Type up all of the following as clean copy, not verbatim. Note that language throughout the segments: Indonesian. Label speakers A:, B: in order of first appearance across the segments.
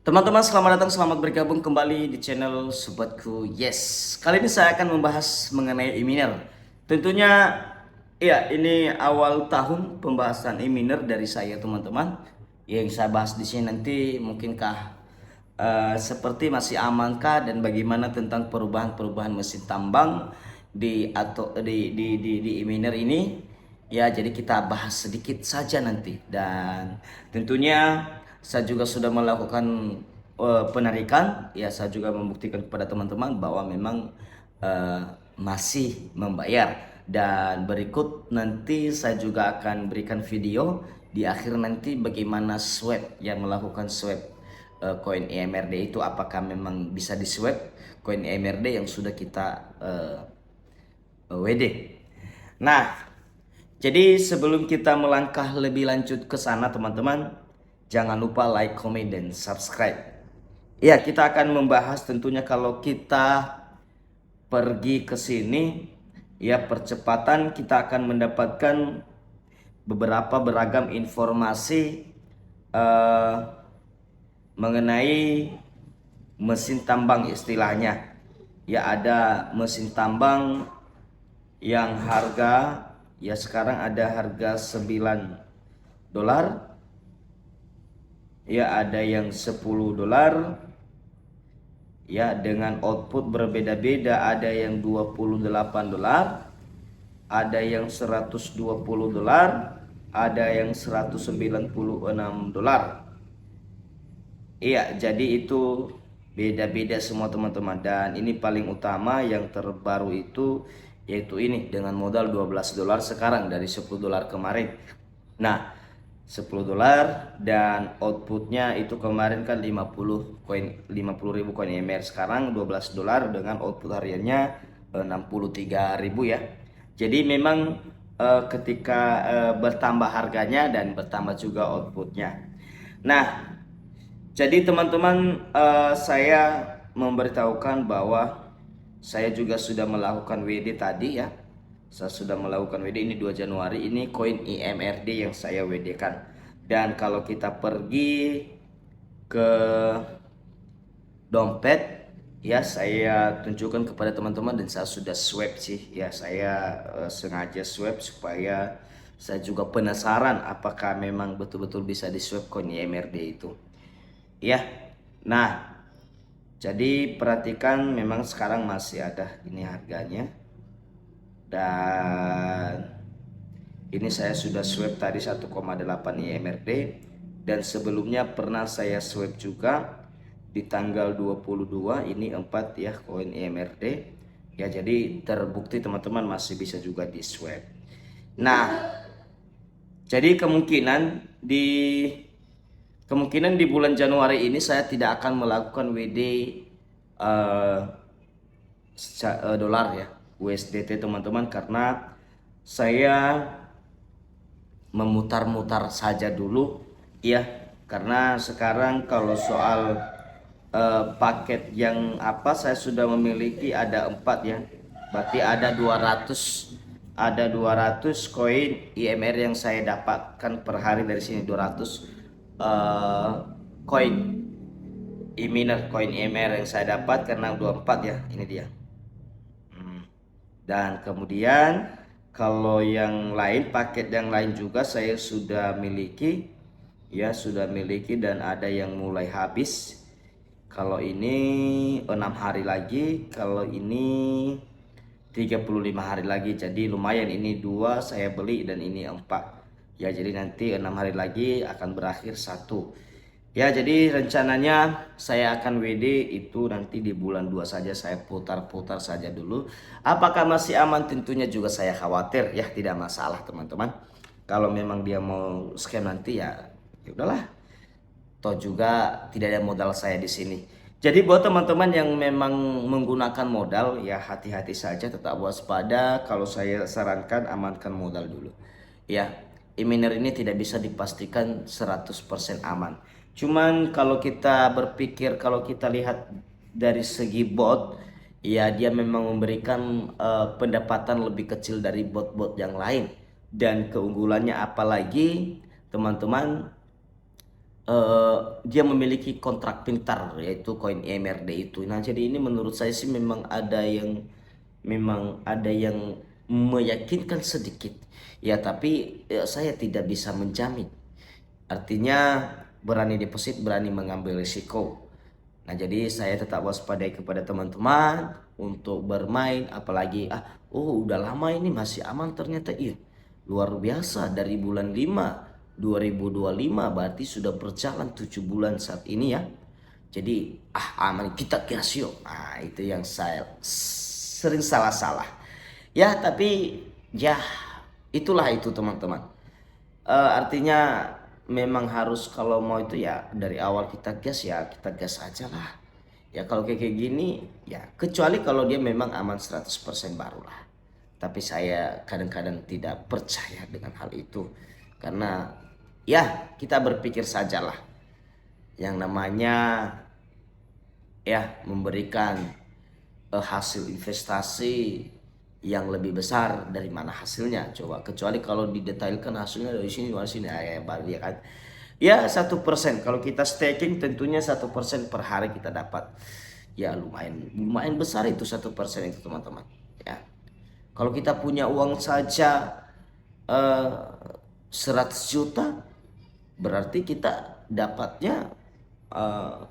A: Teman-teman, selamat datang, selamat bergabung kembali di channel Sobatku. Yes, kali ini saya akan membahas mengenai e-miner. Tentunya, ya ini awal tahun pembahasan e-miner dari saya, teman-teman. Yang saya bahas di sini nanti mungkinkah seperti masih amankah dan bagaimana tentang perubahan-perubahan mesin tambang di atau di e-miner ini. Ya, jadi kita bahas sedikit saja nanti, dan tentunya saya juga sudah melakukan penarikan. Ya, saya juga membuktikan kepada teman-teman bahwa memang eh, masih membayar, dan berikut nanti saya juga akan berikan video di akhir nanti bagaimana swab, yang melakukan swab koin EMRD itu, apakah memang bisa di swab koin EMRD yang sudah kita WD. Nah, jadi sebelum kita melangkah lebih lanjut ke sana, teman-teman, jangan lupa like, comment, dan subscribe. Ya, kita akan membahas tentunya kalau kita pergi ke sini, ya percepatan kita akan mendapatkan beberapa beragam informasi eh, mengenai mesin tambang istilahnya. Ya, ada mesin tambang yang harga, ya sekarang ada harga 9 dolar, ya ada yang 10 dolar, ya dengan output berbeda-beda, ada yang 28 dolar, ada yang 120 dolar, ada yang 196 dolar. Iya, jadi itu beda-beda semua, teman-teman. Dan ini paling utama yang terbaru itu, yaitu ini dengan modal 12 dolar sekarang dari 10 dolar kemarin. Nah, 10 dolar dan outputnya itu kemarin kan 50 koin, 50.000 koin EMR, sekarang 12 dolar dengan output hariannya 63.000 ya. Jadi memang ketika bertambah harganya dan bertambah juga outputnya. Nah, jadi teman-teman, saya memberitahukan bahwa saya juga sudah melakukan WD tadi ya. Saya sudah melakukan WD ini 2 Januari, ini koin IMRD yang saya WD kan. Dan kalau kita pergi ke dompet, ya saya tunjukkan kepada teman-teman, dan saya sudah swab sih ya. Saya sengaja swab supaya saya juga penasaran apakah memang betul-betul bisa di swab koin IMRD itu. Ya, nah, jadi perhatikan memang sekarang masih ada ini harganya, dan ini saya sudah swab tadi 1,8 IMRD, dan sebelumnya pernah saya swab juga di tanggal 22 ini 4 ya koin IMRD. Ya, jadi terbukti teman-teman masih bisa juga di swab. Nah, jadi kemungkinan di bulan Januari ini saya tidak akan melakukan WD eh, dolar ya, USDT teman-teman, karena saya memutar-mutar saja dulu ya. Karena sekarang kalau soal paket yang apa, saya sudah memiliki ada 4 ya, berarti ada 200 koin IMR yang saya dapatkan per hari dari sini, 200 koin e-miner, koin IMR yang saya dapat karena 24 ya, ini dia. Dan kemudian kalau yang lain, paket yang lain juga saya sudah miliki ya, sudah miliki, dan ada yang mulai habis. Kalau ini 6 hari lagi, kalau ini 35 hari lagi. Jadi lumayan, ini 2 saya beli dan ini 4 ya. Jadi nanti 6 hari lagi akan berakhir 1 ya. Jadi rencananya saya akan WD itu nanti di bulan 2 saja, saya putar-putar saja dulu. Apakah masih aman? Tentunya juga saya khawatir ya, tidak masalah teman-teman. Kalau memang dia mau scam nanti, ya udahlah. Toh juga tidak ada modal saya di sini. Jadi buat teman-teman yang memang menggunakan modal, ya hati-hati saja, tetap waspada. Kalau saya sarankan, amankan modal dulu. Ya, e-miner ini tidak bisa dipastikan 100% aman. Cuman kalau kita berpikir, kalau kita lihat dari segi bot, ya dia memang memberikan pendapatan lebih kecil dari bot-bot yang lain. Dan keunggulannya apalagi teman-teman, dia memiliki kontrak pintar yaitu koin EMRD itu. Nah, jadi ini menurut saya sih memang ada yang meyakinkan sedikit. Ya, tapi saya tidak bisa menjamin. Artinya berani deposit, berani mengambil risiko. Nah, jadi saya tetap waspadai kepada teman-teman untuk bermain, apalagi oh udah lama ini masih aman ternyata. Iya. Luar biasa dari bulan 5 2025 berarti sudah berjalan 7 bulan saat ini ya. Jadi aman kita gas yuk. Nah, itu yang saya sering salah-salah. Ya, tapi ya itulah itu teman-teman. Artinya memang harus kalau mau itu ya dari awal kita gas ya kita gas aja lah. Ya kalau kayak gini ya kecuali kalau dia memang aman 100% baru lah. Tapi saya kadang-kadang tidak percaya dengan hal itu. Karena ya kita berpikir sajalah yang namanya ya memberikan hasil investasi yang lebih besar dari mana hasilnya coba, kecuali kalau didetailkan hasilnya dari sini ya baru ya kan. Ya 1%, kalau kita staking tentunya 1% per hari kita dapat, ya lumayan lumayan besar itu 1% itu teman-teman ya. Kalau kita punya uang saja 100 juta berarti kita dapatnya eh,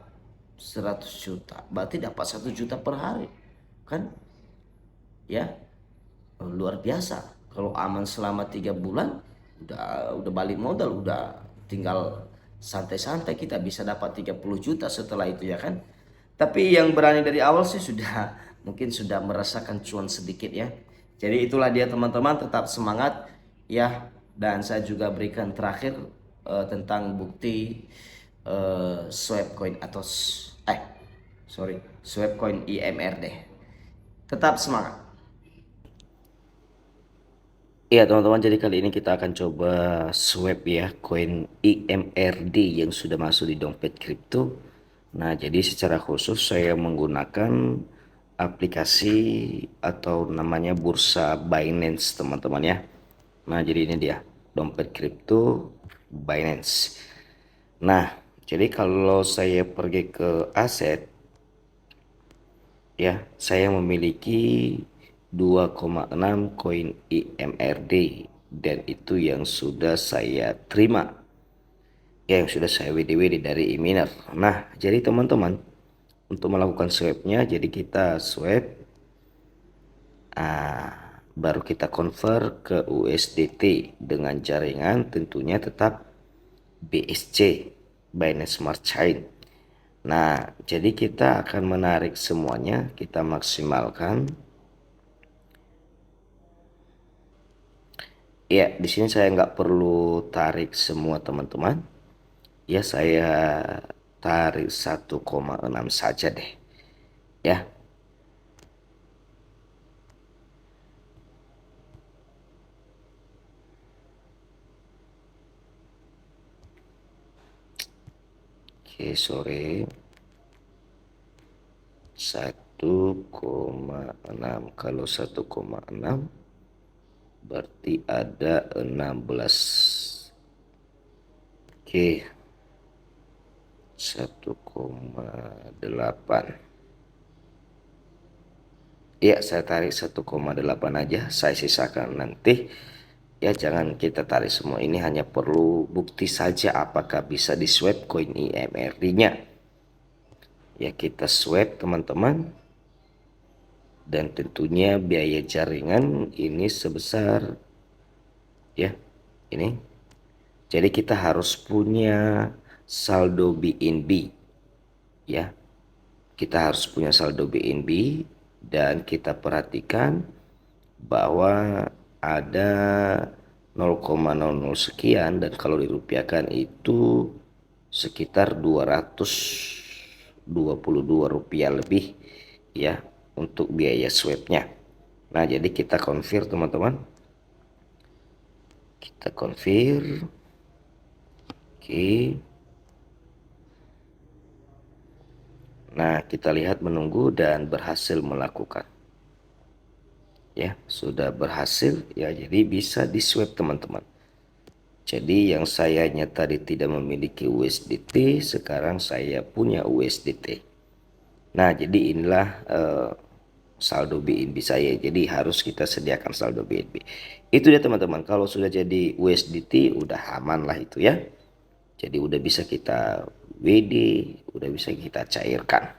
A: 100 juta berarti dapat 1 juta per hari kan ya. Luar biasa. Kalau aman selama 3 bulan udah balik modal, udah tinggal santai-santai kita bisa dapat 30 juta setelah itu ya kan. Tapi yang berani dari awal sih sudah mungkin sudah merasakan cuan sedikit ya. Jadi itulah dia teman-teman, tetap semangat ya. Dan saya juga berikan terakhir tentang bukti swap coin atau swap coin IMRD. Tetap semangat. Iya teman-teman, jadi kali ini kita akan coba swap ya koin IMRD yang sudah masuk di dompet kripto. Nah, jadi secara khusus saya menggunakan aplikasi atau namanya bursa Binance teman-teman ya. Nah, jadi ini dia dompet kripto Binance. Nah, jadi kalau saya pergi ke aset ya, saya memiliki 2,6 koin IMRD dan itu yang sudah saya terima ya, yang sudah saya WD dari e-miner. Nah, jadi teman-teman untuk melakukan swapnya, jadi kita swap baru kita convert ke USDT dengan jaringan tentunya tetap BSC, Binance Smart Chain. Nah, jadi kita akan menarik semuanya, kita maksimalkan. Ya, di sini saya nggak perlu tarik semua teman-teman. Ya, saya tarik 1,6 saja deh. Ya. Oke, sore. 1,6. Kalau 1,6 berarti ada 16. Oke. 1,8. Ya, saya tarik 1,8 aja, saya sisakan nanti. Ya, jangan kita tarik semua, ini hanya perlu bukti saja apakah bisa di swap koin IMRD-nya. Ya, kita swap teman-teman. Dan tentunya biaya jaringan ini sebesar ya, ini. Jadi kita harus punya saldo BNB ya. Kita harus punya saldo BNB dan kita perhatikan bahwa ada 0,00 sekian dan kalau dirupiahkan itu sekitar 222 rupiah lebih ya untuk biaya swapnya. Nah, jadi kita konfir teman-teman, kita konfir. Oke. Nah, kita lihat menunggu dan berhasil melakukan. Ya, sudah berhasil ya, jadi bisa di swap teman-teman.
B: Jadi yang sayanya tadi tidak memiliki USDT, sekarang saya punya USDT. Nah, jadi inilah saldo BNB saya. Jadi harus kita sediakan saldo BNB. Itu dia teman-teman. Kalau sudah jadi USDT udah aman lah itu ya. Jadi udah bisa kita WD, udah bisa kita cairkan.